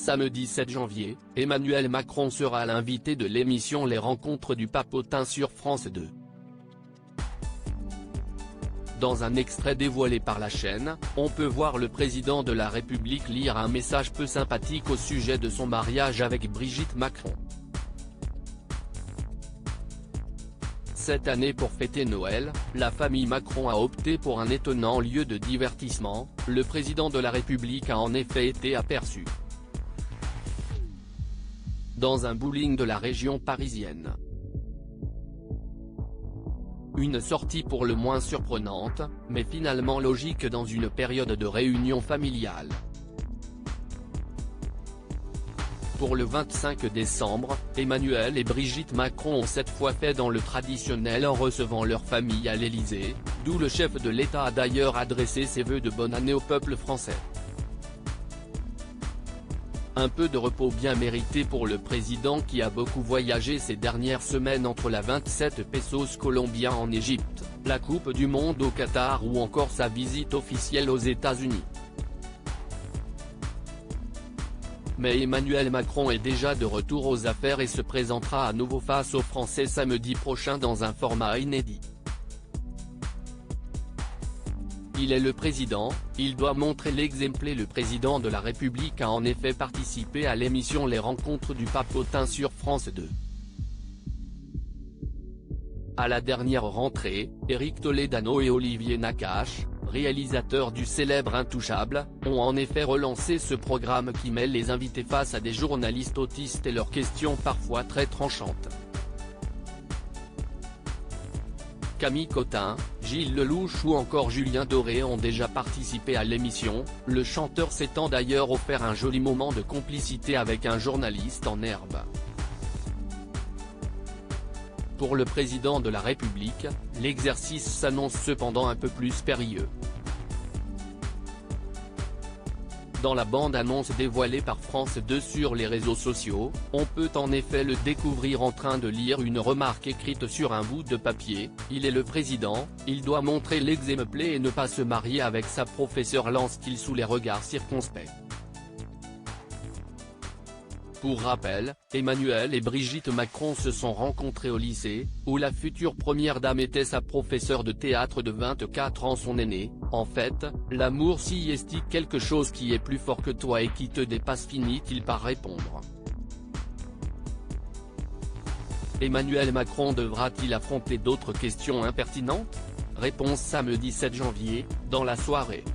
Samedi 7 janvier, Emmanuel Macron sera l'invité de l'émission Les Rencontres du Papotin sur France 2. Dans un extrait dévoilé par la chaîne, on peut voir le président de la République lire un message peu sympathique au sujet de son mariage avec Brigitte Macron. Cette année, pour fêter Noël, la famille Macron a opté pour un étonnant lieu de divertissement. Le président de la République a en effet été aperçu dans un bowling de la région parisienne. Une sortie pour le moins surprenante, mais finalement logique dans une période de réunion familiale. Pour le 25 décembre, Emmanuel et Brigitte Macron ont cette fois fait dans le traditionnel en recevant leur famille à l'Élysée, d'où le chef de l'État a d'ailleurs adressé ses vœux de bonne année au peuple français. Un peu de repos bien mérité pour le président qui a beaucoup voyagé ces dernières semaines entre la 27 pesos colombiens en Égypte, la Coupe du Monde au Qatar ou encore sa visite officielle aux États-Unis. Mais Emmanuel Macron est déjà de retour aux affaires et se présentera à nouveau face aux Français samedi prochain dans un format inédit. Il est le président, il doit montrer l'exemple. Le président de la République a en effet participé à l'émission Les Rencontres du Papotin sur France 2. À la dernière rentrée, Éric Toledano et Olivier Nakache, réalisateurs du célèbre Intouchables, ont en effet relancé ce programme qui met les invités face à des journalistes autistes et leurs questions parfois très tranchantes. Camille Cotin, Gilles Lelouch ou encore Julien Doré ont déjà participé à l'émission, le chanteur s'étant d'ailleurs offert un joli moment de complicité avec un journaliste en herbe. Pour le président de la République, l'exercice s'annonce cependant un peu plus périlleux. Dans la bande-annonce dévoilée par France 2 sur les réseaux sociaux, on peut en effet le découvrir en train de lire une remarque écrite sur un bout de papier. Il est le président, il doit montrer l'exemple et ne pas se marier avec sa professeure, lance-t-il sous les regards circonspects. Pour rappel, Emmanuel et Brigitte Macron se sont rencontrés au lycée, où la future première dame était sa professeure de théâtre de 24 ans, son aînée. En fait, l'amour si est-il quelque chose qui est plus fort que toi et qui te dépasse, finit-il par répondre. Emmanuel Macron devra-t-il affronter d'autres questions impertinentes? Réponse samedi 7 janvier, dans la soirée.